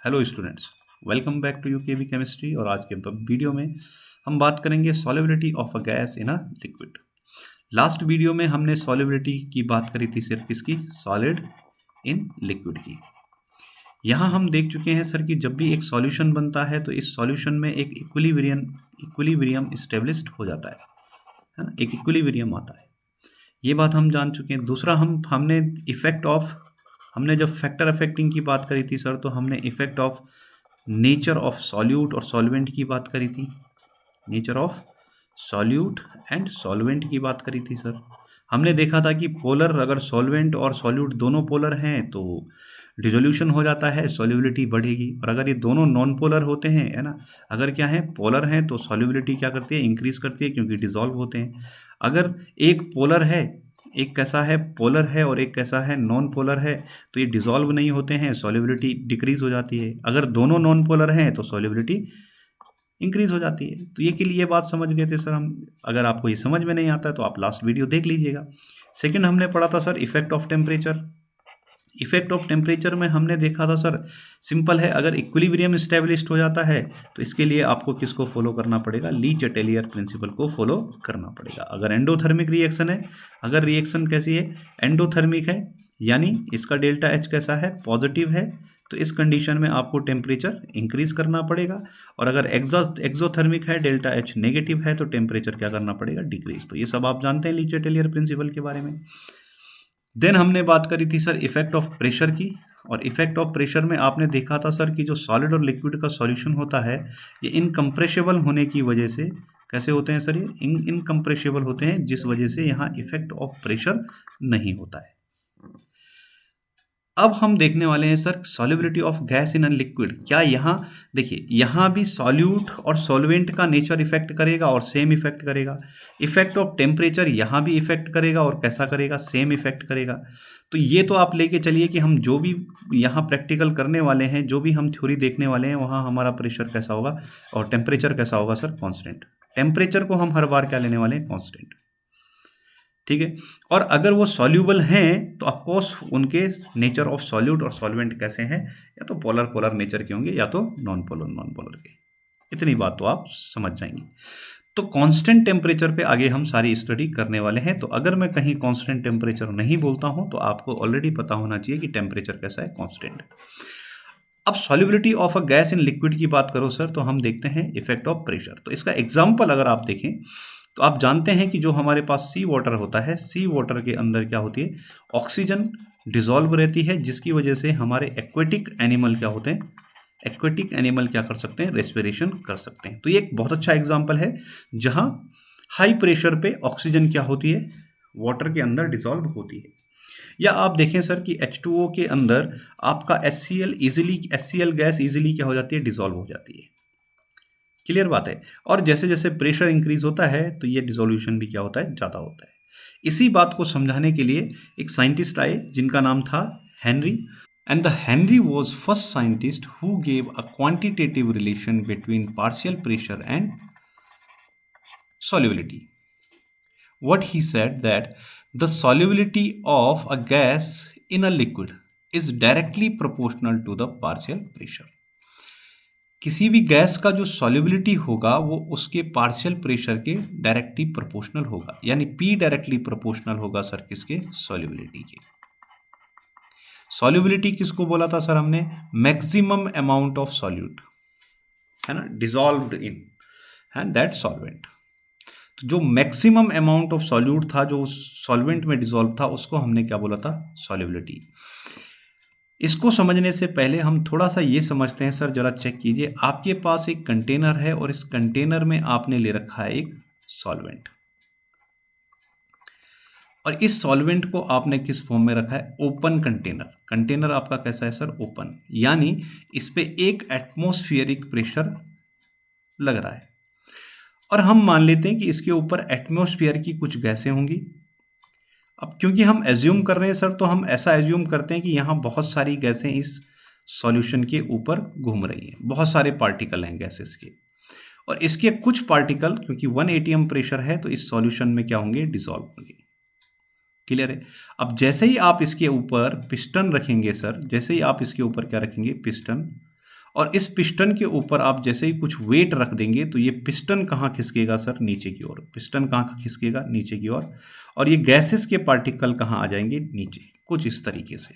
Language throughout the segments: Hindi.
Hello students, welcome back to UKB chemistry. और आज के वीडियो में हम बात करेंगे solubility of a gas in a liquid. Last video में हमने सॉलिबिलिटी की बात करी थी, सिर्फ किसकी? सॉलिड इन लिक्विड की। यहाँ हम देख चुके हैं सर कि जब भी एक सॉल्यूशन बनता है तो इस सॉल्यूशन में एक इक्विलिब्रियम इस्टेब्लिश्ड हो जाता है ना, एक इक्विलिब्रियम आता है। ये बात हम जान चुके हैं। दूसरा हमने इफेक्ट ऑफ, हमने जब फैक्टर अफेक्टिंग की बात करी थी सर, तो हमने effect of nature of solute और सॉल्वेंट की बात करी थी। Nature of solute and solvent की बात करी थी सर। हमने देखा था कि पोलर, अगर सॉल्वेंट और सॉल्यूट दोनों पोलर हैं तो डिसोल्यूशन हो जाता है, सॉल्युबिलिटी बढ़ेगी। और अगर ये दोनों नॉन पोलर होते हैं, है ना, अगर क्या है, पोलर हैं, तो सॉल्युबिलिटी क्या करती है? इंक्रीज करती है, क्योंकि डिसॉल्व होते हैं। अगर एक पोलर है, एक कैसा है, पोलर है, और एक कैसा है, नॉन पोलर है, तो ये डिसॉल्व नहीं होते हैं, सॉल्युबिलिटी डिक्रीज हो जाती है। अगर दोनों नॉन पोलर हैं तो सॉल्युबिलिटी इंक्रीज हो जाती है। तो ये के लिए बात समझ गए थे सर हम। अगर आपको ये समझ में नहीं आता है तो आप लास्ट वीडियो देख लीजिएगा। सेकंड हमने पढ़ा था sir effect of temperature. Effect of temperature में हमने देखा था सर, सिंपल है, अगर इक्विलिब्रियम स्टैब्लिश्ड हो जाता है तो इसके लिए आपको किसको फॉलो करना पड़ेगा? ली चैटेलियर प्रिंसिपल को फॉलो करना पड़ेगा। अगर एंडोथर्मिक रिएक्शन है, अगर रिएक्शन कैसी है, एंडोथर्मिक है, यानी इसका डेल्टा एच कैसा है? पॉजिटिव है, तो इस कंडीशन में आपको टेम्परेचर इंक्रीज करना पड़ेगा। और अगर एक्सोथर्मिक है, डेल्टा एच नेगेटिव है, तो टेम्परेचर क्या करना पड़ेगा? डिक्रीज। तो ये सब आप जानते हैं ली चैटेलियर प्रिंसिपल के बारे में। देन हमने बात करी थी सर इफेक्ट ऑफ प्रेशर की। और इफेक्ट ऑफ प्रेशर में आपने देखा था सर कि जो सॉलिड और लिक्विड का सॉल्यूशन होता है, ये इनकम्प्रेशेबल होने की वजह से कैसे होते हैं सर? ये इनकम्प्रेशेबल होते हैं, जिस वजह से यहाँ इफेक्ट ऑफ प्रेशर नहीं होता है। अब हम देखने वाले हैं sir solubility of gas in a liquid. क्या यहाँ देखिए, यहाँ भी सॉल्यूट और सॉल्वेंट का नेचर इफेक्ट करेगा और सेम इफेक्ट करेगा। इफेक्ट ऑफ टेम्परेचर यहाँ भी इफेक्ट करेगा और कैसा करेगा? सेम इफेक्ट करेगा। तो ये तो आप लेके चलिए कि हम जो भी यहाँ प्रैक्टिकल करने वाले हैं, जो भी हम थ्योरी देखने वाले हैं, वहाँ हमारा प्रेशर कैसा होगा और टेम्परेचर कैसा होगा सर? कॉन्स्टेंट। टेम्परेचर को हम हर बार क्या लेने वाले हैं? कॉन्स्टेंट। ठीक है। और अगर वो सॉल्यूबल हैं तो ऑफकोर्स उनके नेचर ऑफ सॉल्यूट और सॉल्वेंट कैसे हैं? या तो पोलर पोलर नेचर के होंगे, या तो नॉन पोलर के। इतनी बात तो आप समझ जाएंगे। तो कांस्टेंट टेम्परेचर पे आगे हम सारी स्टडी करने वाले हैं। तो अगर मैं कहीं कांस्टेंट टेम्परेचर नहीं बोलता हूं तो आपको ऑलरेडी पता होना चाहिए कि टेम्परेचर कैसा है? कांस्टेंट। अब solubility of a gas in liquid की बात करो सर, तो हम देखते हैं इफेक्ट ऑफ प्रेशर। तो इसका एग्जाम्पल अगर आप देखें तो आप जानते हैं कि जो हमारे पास सी वाटर होता है, सी वाटर के अंदर क्या होती है? ऑक्सीजन डिसॉल्व रहती है, जिसकी वजह से हमारे एक्वेटिक एनिमल क्या होते हैं? एक्वेटिक एनिमल क्या कर सकते हैं? रेस्पिरेशन कर सकते हैं। तो ये एक बहुत अच्छा एग्जाम्पल है जहां हाई प्रेशर पे ऑक्सीजन क्या होती है? वाटर के अंदर डिसॉल्व होती है। या आप देखें सर कि H2O के अंदर आपका HCl गैस इजीली क्या हो जाती है? डिसॉल्व हो जाती है। क्लियर बात है। और जैसे जैसे प्रेशर इंक्रीज होता है तो ये डिसोल्यूशन भी क्या होता है? ज़्यादा होता है। इसी बात को समझाने के लिए एक साइंटिस्ट आए जिनका नाम था Henry. And the Henry was first scientist who gave a quantitative relation between partial pressure and solubility. What he said that the solubility of a gas in a liquid is directly proportional to the partial pressure. किसी भी गैस का जो सॉल्युबिलिटी होगा वो उसके पार्शियल प्रेशर के डायरेक्टली प्रोपोर्शनल होगा, यानी P डायरेक्टली प्रोपोर्शनल होगा सर किसके? सॉल्युबिलिटी के। सॉल्युबिलिटी किसको बोला था सर हमने? मैक्सिमम अमाउंट ऑफ सॉल्यूट, है ना, डिसॉल्व्ड इन है दैट सॉल्वेंट। तो जो मैक्सिमम अमाउंट ऑफ सॉल्यूट था जो सॉल्वेंट में डिसॉल्व था, उसको हमने क्या बोला था? सॉल्युबिलिटी। इसको समझने से पहले हम थोड़ा सा ये समझते हैं सर, जरा चेक कीजिए। आपके पास एक कंटेनर है और इस कंटेनर में आपने ले रखा है एक सॉल्वेंट, और इस सॉल्वेंट को आपने किस फॉर्म में रखा है? Open container. कंटेनर आपका कैसा है सर? ओपन, यानी इस पे एक एटमॉस्फेरिक प्रेशर लग रहा है। और हम मान लेते हैं कि इसके ऊपर एटमॉस्फेयर की कुछ गैसें होंगी। अब क्योंकि हम एज्यूम कर रहे हैं सर, तो हम ऐसा एज्यूम करते हैं कि यहाँ बहुत सारी गैसें इस सॉल्यूशन के ऊपर घूम रही हैं, बहुत सारे पार्टिकल हैं गैसेस के, और इसके कुछ पार्टिकल क्योंकि 1 atm प्रेशर है तो इस सॉल्यूशन में क्या होंगे? डिसॉल्व होंगे। क्लियर है। अब जैसे ही आप इसके ऊपर पिस्टन रखेंगे सर, जैसे ही आप इसके ऊपर क्या रखेंगे? पिस्टन, और इस पिस्टन के ऊपर आप जैसे ही कुछ वेट रख देंगे तो ये पिस्टन कहाँ खिसकेगा सर, नीचे की ओर। पिस्टन कहाँ खिसकेगा, नीचे की ओर। और ये गैसेस के पार्टिकल कहाँ आ जाएंगे, नीचे, कुछ इस तरीके से।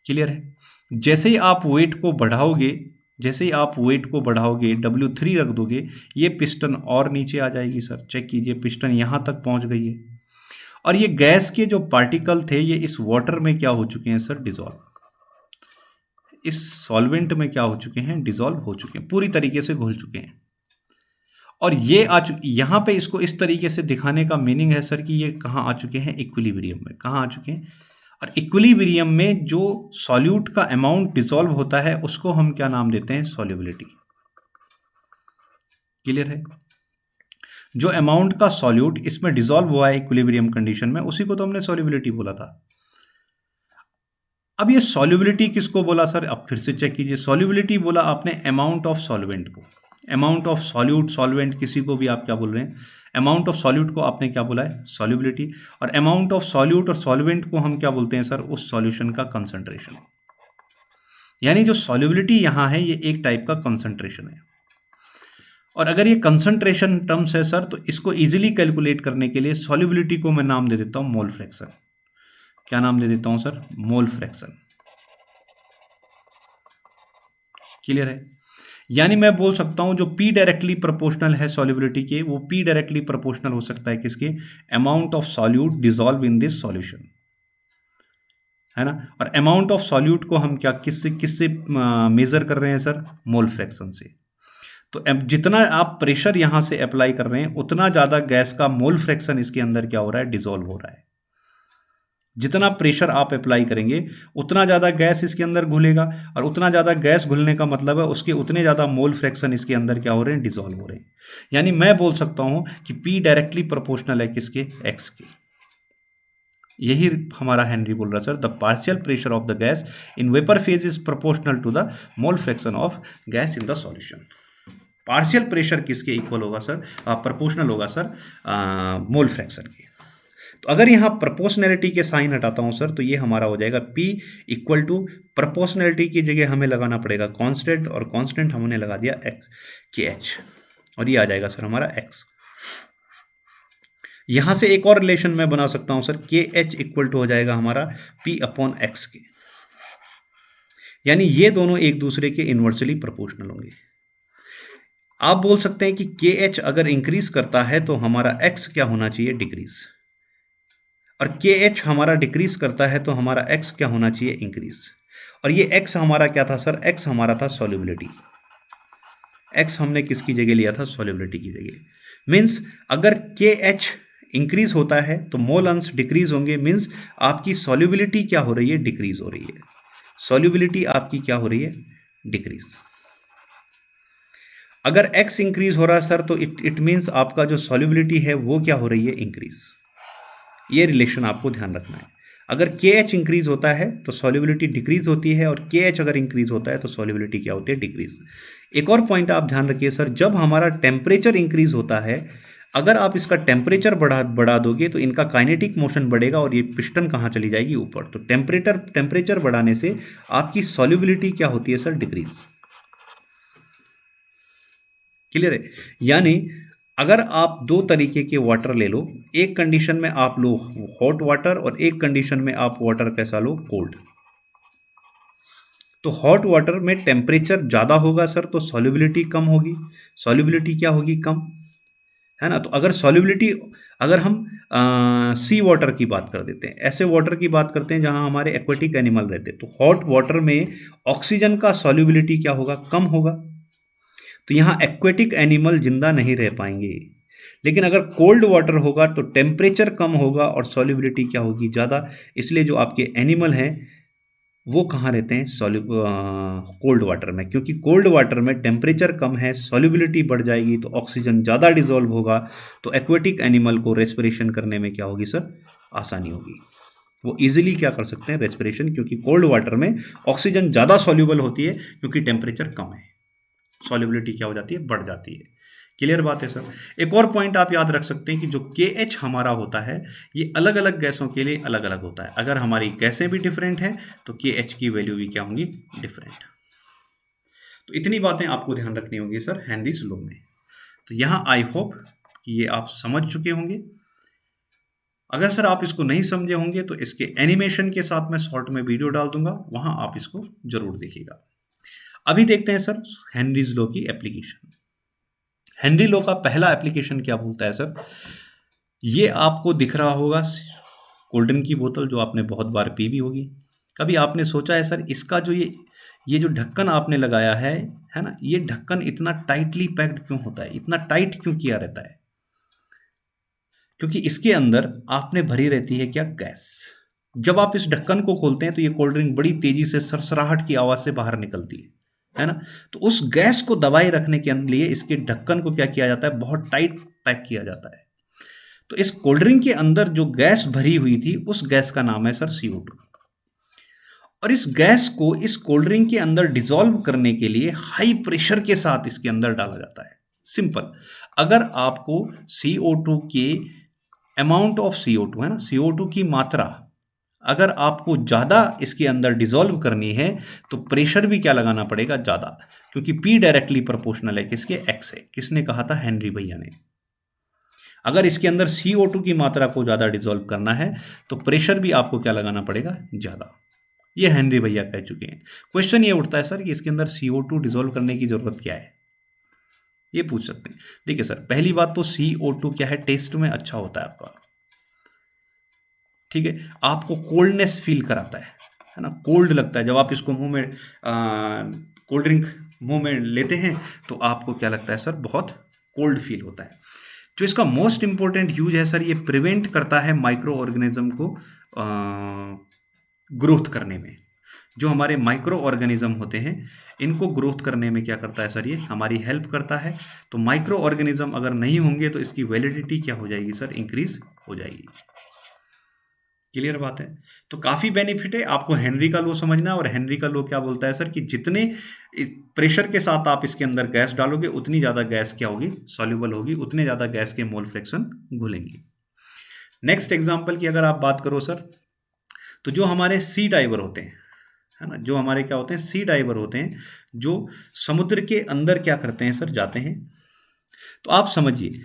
क्लियर है। जैसे ही आप वेट को बढ़ाओगे, जैसे ही आप वेट को बढ़ाओगे, W3 रख दोगे, ये पिस्टन और नीचे आ जाएगी सर। चेक कीजिए, पिस्टन यहाँ तक पहुँच गई है। और ये गैस के जो पार्टिकल थे ये इस वाटर में क्या हो चुके हैं सर, डिजॉल्व। इस सॉल्वेंट में क्या हो चुके हैं, डिजॉल्व हो चुके हैं, पूरी तरीके से घुल चुके हैं। और ये यहाँ पे इसको इस तरीके से दिखाने का मीनिंग है सर कि ये कहाँ आ चुके हैं, इक्विलिब्रियम में। कहाँ आ चुके हैं, और इक्विलिब्रियम में जो सॉल्यूट का अमाउंट डिसॉल्व होता है उसको हम क्या नाम देते हैं, सॉल्युबिलिटी। क्लियर है। जो अमाउंट का सॉल्यूट इसमें डिसॉल्व हुआ है इक्विलिब्रियम कंडीशन में, उसी को तो हमने सॉल्युबिलिटी बोला था। अब ये सॉल्युबिलिटी किसको बोला सर, अब फिर से चेक कीजिए। सॉल्युबिलिटी बोला आपने अमाउंट ऑफ सॉल्वेंट को, अमाउंट ऑफ सॉल्यूट, सॉल्वेंट किसी को भी आप क्या बोल रहे हैं, अमाउंट ऑफ सॉल्यूट को आपने क्या बोला है, सॉल्युबिलिटी। और अमाउंट ऑफ सॉल्यूट और सॉल्वेंट को हम क्या बोलते हैं सर, उस सॉल्यूशन का कंसंट्रेशन। यानी जो सॉल्युबिलिटी यहाँ है ये एक टाइप का कंसंट्रेशन है। और अगर ये कंसंट्रेशन टर्म्स है सर, तो इसको इजीली कैलकुलेट करने के लिए सॉल्युबिलिटी को मैं नाम दे देता हूँ मोल फ्रैक्शन। क्या नाम दे देता हूँ सर, मोल फ्रैक्शन। क्लियर है। यानी मैं बोल सकता हूं जो P डायरेक्टली प्रोपोर्शनल है सॉल्युबिलिटी के, वो P डायरेक्टली प्रोपोर्शनल हो सकता है किसके, amount of solute dissolve in this solution, है ना। और अमाउंट ऑफ सॉल्यूट को हम क्या किससे किससे मेजर कर रहे हैं सर, मोल फ्रैक्शन से। तो अब जितना आप प्रेशर यहां से अप्लाई कर रहे हैं उतना ज्यादा गैस का मोल फ्रैक्शन इसके अंदर क्या हो रहा है, डिसॉल्व हो रहा है। जितना प्रेशर आप अप्लाई करेंगे उतना ज़्यादा गैस इसके अंदर घुलेगा, और उतना ज़्यादा गैस घुलने का मतलब है उसके उतने ज़्यादा मोल फ्रैक्शन इसके अंदर क्या हो रहे हैं, डिसॉल्व हो रहे हैं। यानी मैं बोल सकता हूं कि P डायरेक्टली प्रोपोर्शनल है किसके, X के। यही हमारा हेनरी बोल रहा sir, the partial pressure of the gas in vapour phase is proportional to the mole fraction of gas in the solution. Partial pressure किसके इक्वल होगा सर, प्रोपोर्शनल होगा सर मोल फ्रैक्शन के। तो अगर यहाँ प्रोपोर्शनैलिटी के साइन हटाता हूँ सर, तो ये हमारा हो जाएगा P इक्वल टू, प्रोपोर्शनैलिटी की जगह हमें लगाना पड़ेगा कांस्टेंट, और कांस्टेंट हमने लगा दिया KH, और ये आ जाएगा सर हमारा X। यहाँ से एक और रिलेशन मैं बना सकता हूँ सर, KH इक्वल टू हो जाएगा हमारा P अपॉन X के। यानी ये दोनों एक दूसरे के इन्वर्सली प्रोपोर्शनल होंगे। आप बोल सकते हैं कि KH अगर इंक्रीज करता है तो हमारा X क्या होना चाहिए, डिक्रीज। और KH हमारा डिक्रीज करता है तो हमारा X क्या होना चाहिए, इंक्रीज। और ये X हमारा क्या था सर, X हमारा था सॉल्युबिलिटी। X हमने किसकी जगह लिया था, सॉल्युबिलिटी की जगह। मीन्स अगर KH इंक्रीज होता है तो मोल अंश डिक्रीज होंगे, मीन्स आपकी सॉल्युबिलिटी क्या हो रही है, डिक्रीज हो रही है। सॉल्युबिलिटी आपकी क्या हो रही है, डिक्रीज। अगर X इंक्रीज हो रहा है सर, तो इट मीन्स आपका जो सॉल्युबिलिटी है वो क्या हो रही है, इंक्रीज। ये रिलेशन आपको ध्यान रखना है। अगर KH इंक्रीज होता है तो सॉल्युबिलिटी डिक्रीज होती है, और KH अगर इंक्रीज होता है तो सॉल्युबिलिटी क्या होती है, डिक्रीज। एक और पॉइंट आप ध्यान रखिए सर, जब हमारा टेम्परेचर इंक्रीज होता है, अगर आप इसका टेम्परेचर बढ़ा दोगे तो इनका काइनेटिक मोशन बढ़ेगा और ये पिस्टन कहाँ चली जाएगी, ऊपर। तो टेम्परेचर बढ़ाने से आपकी सॉल्युबिलिटी क्या होती है सर, डिक्रीज। क्लियर है। यानी अगर आप दो तरीके के वाटर ले लो, एक कंडीशन में आप लो हॉट वाटर और एक कंडीशन में आप वाटर कैसा लो, कोल्ड। तो हॉट वाटर में टेम्परेचर ज़्यादा होगा सर तो सॉल्युबिलिटी कम होगी। सॉल्युबिलिटी क्या होगी, कम, है ना। तो अगर सॉल्युबिलिटी, अगर हम सी वाटर की बात कर देते हैं, ऐसे वाटर की बात करते हैं जहां हमारे एक्वेटिक एनिमल रहते हैं, तो हॉट वाटर में ऑक्सीजन का सॉल्युबिलिटी क्या होगा, कम होगा। तो यहाँ एक्वेटिक एनिमल जिंदा नहीं रह पाएंगे। लेकिन अगर कोल्ड वाटर होगा तो टेम्परेचर कम होगा और सॉल्युबिलिटी क्या होगी, ज़्यादा। इसलिए जो आपके एनिमल हैं वो कहाँ रहते हैं, कोल्ड वाटर में, क्योंकि कोल्ड वाटर में टेम्परेचर कम है, सॉल्युबिलिटी बढ़ जाएगी तो ऑक्सीजन ज़्यादा डिसॉल्व होगा, तो एक्वेटिक एनिमल को रेस्पिरेशन करने में क्या होगी सर, आसानी होगी। वो इजीली क्या कर सकते हैं, रेस्पिरेशन, क्योंकि कोल्ड वाटर में ऑक्सीजन ज़्यादा सॉल्युबल होती है क्योंकि टेम्परेचर कम है, सॉल्युबिलिटी क्या हो जाती है, बढ़ जाती है। क्लियर बात है सर। एक और पॉइंट आप याद रख सकते हैं कि जो KH हमारा होता है ये अलग अलग गैसों के लिए अलग अलग होता है। अगर हमारी गैसें भी डिफरेंट हैं तो KH की वैल्यू भी क्या होंगी, डिफरेंट। तो इतनी बातें आपको ध्यान रखनी होंगी सर हेनरीज लॉ में। तो यहाँ आई होप कि ये आप समझ चुके होंगे। अगर सर आप इसको नहीं समझे होंगे तो इसके एनिमेशन के साथ मैं शॉर्ट में वीडियो डाल दूंगा, वहां आप इसको जरूर देखिएगा। अभी देखते हैं सर हेनरीज लॉ की एप्लीकेशन। हेनरी लॉ का पहला एप्लीकेशन क्या बोलता है सर, ये आपको दिख रहा होगा कोल्ड ड्रिंक की बोतल जो आपने बहुत बार पी भी होगी। कभी आपने सोचा है सर इसका जो ये जो ढक्कन आपने लगाया है ना, ये ढक्कन इतना टाइटली पैक्ड क्यों होता है, इतना टाइट क्यों किया रहता है? क्योंकि इसके अंदर आपने भरी रहती है क्या, गैस। जब आप इस ढक्कन को खोलते हैं तो ये कोल्ड ड्रिंक बड़ी तेजी से सरसराहट की आवाज से बाहर निकलती है ना। तो उस गैस को दबाए रखने के लिए इसके ढक्कन को क्या किया जाता है, बहुत टाइट पैक किया जाता है। तो इस कोल्ड ड्रिंक के अंदर जो गैस भरी हुई थी उस गैस का नाम है सर CO2। और इस गैस को इस कोल्ड ड्रिंक के अंदर डिसॉल्व करने के लिए हाई प्रेशर के साथ इसके अंदर डाला जाता है। सिंपल, अगर आपको CO2 के अमाउंट ऑफ CO2 है ना, CO2 की मात्रा अगर आपको ज़्यादा इसके अंदर डिसॉल्व करनी है तो प्रेशर भी क्या लगाना पड़ेगा, ज़्यादा, क्योंकि P डायरेक्टली प्रोपोर्शनल है किसके, X है। किसने कहा था, हेनरी भैया ने। अगर इसके अंदर CO2 की मात्रा को ज़्यादा डिसॉल्व करना है तो प्रेशर भी आपको क्या लगाना पड़ेगा, ज़्यादा। ये हेनरी भैया कह चुके हैं। क्वेश्चन ये उठता है सर कि इसके अंदर CO2 डिसॉल्व करने की ज़रूरत क्या है, ये पूछ सकते हैं। देखिए सर, पहली बात तो CO2 क्या है, टेस्ट में अच्छा होता है आपका, ठीक है, आपको कोल्डनेस फील कराता है ना, कोल्ड लगता है जब आप इसको मुंह में कोल्ड ड्रिंक मुंह में लेते हैं तो आपको क्या लगता है सर, बहुत कोल्ड फील होता है। जो इसका मोस्ट इंपॉर्टेंट यूज है सर, ये प्रिवेंट करता है माइक्रो ऑर्गेनिज्म को ग्रोथ करने में। जो हमारे माइक्रो ऑर्गेनिज्म होते हैं इनको ग्रोथ करने में क्या करता है सर, ये हमारी हेल्प करता है। तो माइक्रो ऑर्गेनिज्म अगर नहीं होंगे तो इसकी वैलिडिटी क्या हो जाएगी सर, इंक्रीज हो जाएगी। क्लियर बात है। तो काफ़ी बेनिफिट है आपको हेनरी का लॉ समझना। और हेनरी का लॉ क्या बोलता है सर कि जितने प्रेशर के साथ आप इसके अंदर गैस डालोगे उतनी ज़्यादा गैस क्या होगी, सॉल्युबल होगी, उतने ज़्यादा गैस के मोल फ्रैक्शन घुलेंगे। नेक्स्ट एग्जांपल की अगर आप बात करो सर, तो जो हमारे सी डाइवर होते हैं है ना, जो हमारे क्या होते हैं, सी डाइवर होते हैं, जो समुद्र के अंदर क्या करते हैं सर, जाते हैं। तो आप समझिए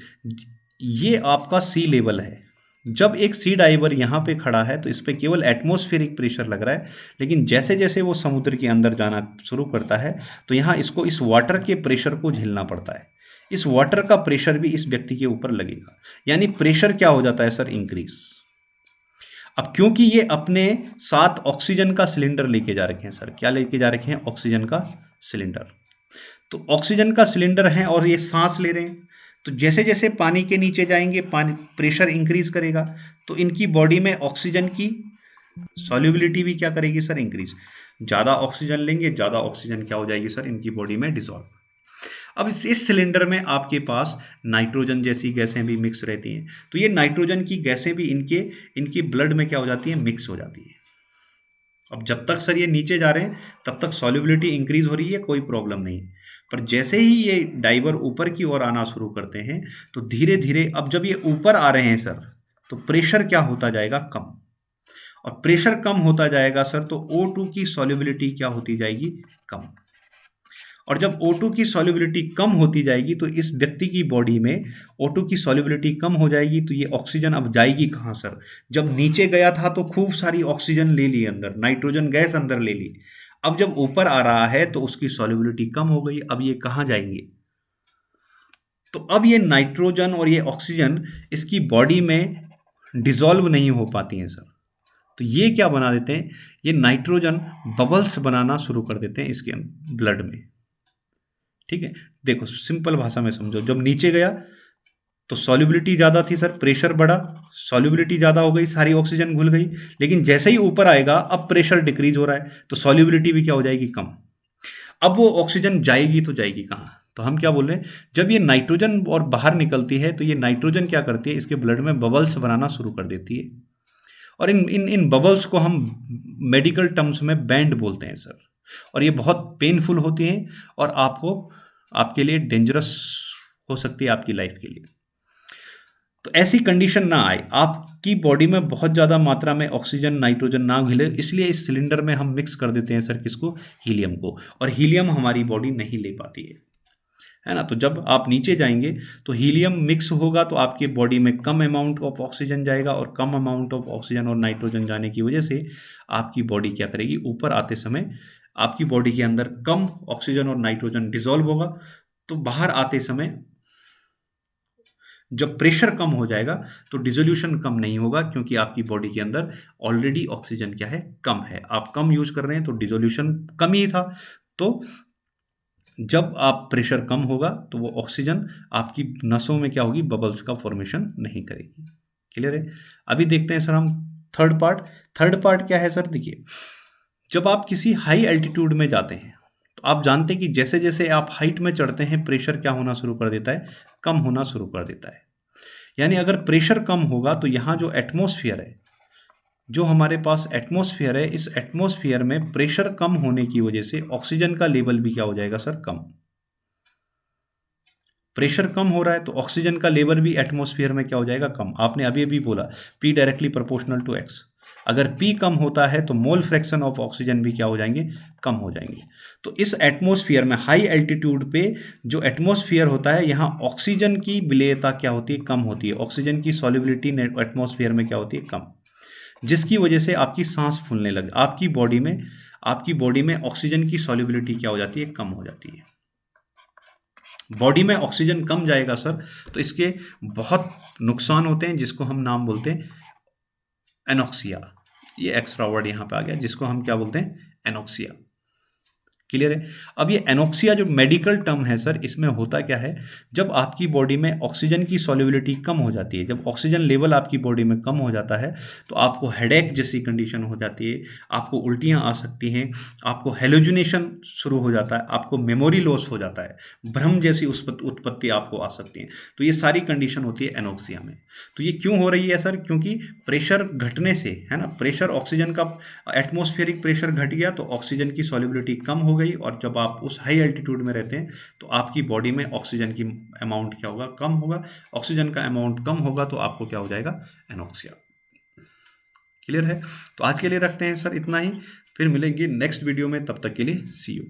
ये आपका सी लेवल है। जब एक सी डाइवर यहाँ पे खड़ा है तो इस पे केवल एटमॉस्फेरिक प्रेशर लग रहा है, लेकिन जैसे जैसे वो समुद्र के अंदर जाना शुरू करता है तो यहाँ इसको इस वाटर के प्रेशर को झेलना पड़ता है। इस वाटर का प्रेशर भी इस व्यक्ति के ऊपर लगेगा, यानी प्रेशर क्या हो जाता है सर, इंक्रीज। अब क्योंकि ये अपने साथ ऑक्सीजन का सिलेंडर लेके जा रखे हैं सर, क्या लेके जा रखे हैं, ऑक्सीजन का सिलेंडर। तो ऑक्सीजन का सिलेंडर है और ये सांस ले रहे हैं, तो जैसे जैसे पानी के नीचे जाएंगे पानी प्रेशर इंक्रीज करेगा, तो इनकी बॉडी में ऑक्सीजन की सॉल्युबिलिटी भी क्या करेगी सर, इंक्रीज। ज़्यादा ऑक्सीजन लेंगे, ज़्यादा ऑक्सीजन क्या हो जाएगी सर, इनकी बॉडी में डिसॉल्व। अब इस सिलेंडर में आपके पास नाइट्रोजन जैसी गैसें भी मिक्स रहती हैं, तो ये नाइट्रोजन की गैसें भी इनकी ब्लड में क्या हो जाती हैं, मिक्स हो जाती है। अब जब तक सर ये नीचे जा रहे हैं तब तक सॉल्युबिलिटी इंक्रीज हो रही है, कोई प्रॉब्लम नहीं। पर जैसे ही ये डाइवर ऊपर की ओर आना शुरू करते हैं तो धीरे धीरे, अब जब ये ऊपर आ रहे हैं सर तो प्रेशर क्या होता जाएगा, कम। और प्रेशर कम होता जाएगा सर तो O2 की सॉल्युबिलिटी क्या होती जाएगी, कम। और जब O2 की सॉल्युबिलिटी कम होती जाएगी तो इस व्यक्ति की बॉडी में O2 की सॉल्युबिलिटी कम हो जाएगी, तो ये ऑक्सीजन अब जाएगी कहाँ सर, जब नीचे गया था तो खूब सारी ऑक्सीजन ले ली अंदर, नाइट्रोजन गैस अंदर ले ली। अब जब ऊपर आ रहा है तो उसकी सॉल्युबिलिटी कम हो गई, अब ये कहाँ जाएंगे, तो अब ये नाइट्रोजन और ये ऑक्सीजन इसकी बॉडी में डिसॉल्व नहीं हो पाती हैं सर। तो ये क्या बना देते हैं, ये नाइट्रोजन बबल्स बनाना शुरू कर देते हैं इसके ब्लड में। ठीक है, देखो सिंपल भाषा में समझो, जब नीचे गया तो सॉल्युबिलिटी ज़्यादा थी सर, प्रेशर बढ़ा, सॉल्युबिलिटी ज़्यादा हो गई, सारी ऑक्सीजन घुल गई। लेकिन जैसे ही ऊपर आएगा अब प्रेशर डिक्रीज हो रहा है तो सॉल्युबिलिटी भी क्या हो जाएगी, कम। अब वो ऑक्सीजन जाएगी तो जाएगी कहाँ, तो हम क्या बोल रहे हैं, जब ये नाइट्रोजन और बाहर निकलती है तो ये नाइट्रोजन क्या करती है, इसके ब्लड में बबल्स बनाना शुरू कर देती है। और इन बबल्स को हम मेडिकल टर्म्स में बैंड बोलते हैं सर। और ये बहुत पेनफुल होती हैं और आपके लिए डेंजरस हो सकती है आपकी लाइफ के लिए। तो ऐसी कंडीशन ना आए, आपकी आपकी बॉडी में बहुत ज़्यादा मात्रा में ऑक्सीजन नाइट्रोजन ना घुले, इसलिए इस सिलेंडर में हम मिक्स कर देते हैं सर किसको, हीलियम को, और हीलियम हमारी बॉडी नहीं ले पाती है ना। तो जब आप नीचे जाएंगे तो हीलियम मिक्स होगा तो आपके बॉडी में कम अमाउंट ऑफ ऑक्सीजन जाएगा, और कम अमाउंट ऑफ ऑक्सीजन और नाइट्रोजन जाने की वजह से आपकी बॉडी क्या करेगी, ऊपर आते समय आपकी बॉडी के अंदर कम ऑक्सीजन और नाइट्रोजन डिसॉल्व होगा, तो बाहर आते समय जब प्रेशर कम हो जाएगा तो डिसोल्यूशन कम नहीं होगा, क्योंकि आपकी बॉडी के अंदर ऑलरेडी ऑक्सीजन क्या है, कम है। आप कम यूज कर रहे हैं तो डिसोल्यूशन कम ही था, तो जब आप प्रेशर कम होगा तो वो ऑक्सीजन आपकी नसों में क्या होगी, बबल्स का फॉर्मेशन नहीं करेगी। क्लियर है। अभी देखते हैं सर हम थर्ड पार्ट क्या है सर, देखिए जब आप किसी हाई एल्टीट्यूड में जाते हैं तो आप जानते हैं कि जैसे जैसे आप हाइट में चढ़ते हैं प्रेशर क्या होना शुरू कर देता है, कम होना शुरू कर देता है। यानी अगर प्रेशर कम होगा तो यहाँ जो एटमॉस्फेयर है, जो हमारे पास एटमॉस्फेयर है, इस एटमॉस्फेयर में प्रेशर कम होने की वजह से ऑक्सीजन का लेवल भी क्या हो जाएगा सर, कम। प्रेशर कम हो रहा है तो ऑक्सीजन का लेवल भी एटमॉस्फेयर में क्या हो जाएगा, कम। आपने अभी अभी बोला P directly proportional to X। अगर P कम होता है तो मोल फ्रैक्शन ऑफ ऑक्सीजन भी क्या हो जाएंगे, कम हो जाएंगे। तो इस एटमॉस्फेयर में हाई एल्टीट्यूड पे जो एटमॉस्फेयर होता है, यहाँ ऑक्सीजन की विलेयता क्या होती है, कम होती है। ऑक्सीजन की सॉल्युबिलिटी एटमॉस्फेयर में क्या होती है, कम, जिसकी वजह से आपकी सांस फूलने लगे, आपकी बॉडी में ऑक्सीजन की सॉल्युबिलिटी क्या हो जाती है, कम हो जाती है। बॉडी में ऑक्सीजन कम जाएगा सर तो इसके बहुत नुकसान होते हैं, जिसको हम नाम बोलते हैं एनोक्सिया। ये एक्स्ट्रा वर्ड यहाँ पे आ गया, जिसको हम क्या बोलते हैं, एनोक्सिया। क्लियर है। अब ये एनोक्सिया जो मेडिकल टर्म है सर, इसमें होता क्या है, जब आपकी बॉडी में ऑक्सीजन की सॉल्युबिलिटी कम हो जाती है, जब ऑक्सीजन लेवल आपकी बॉडी में कम हो जाता है तो आपको हेडेक जैसी कंडीशन हो जाती है, आपको उल्टियाँ आ सकती हैं, आपको हेलुसिनेशन शुरू हो जाता है, आपको मेमोरी लॉस हो जाता है, भ्रम जैसी उत्पत्ति आपको आ सकती है। तो ये सारी कंडीशन होती है एनोक्सिया में। तो ये क्यों हो रही है सर, क्योंकि प्रेशर घटने से, है ना, प्रेशर ऑक्सीजन का एटमॉस्फेरिक प्रेशर घट गया तो ऑक्सीजन की सॉल्युबिलिटी कम हो गई, और जब आप उस हाई एल्टीट्यूड में रहते हैं तो आपकी बॉडी में ऑक्सीजन की अमाउंट क्या होगा, कम होगा। ऑक्सीजन का अमाउंट कम होगा तो आपको क्या हो जाएगा, एनोक्सिया। क्लियर है। तो आज के लिए रखते हैं सर इतना ही, फिर मिलेंगे नेक्स्ट वीडियो में, तब तक के लिए सी यू।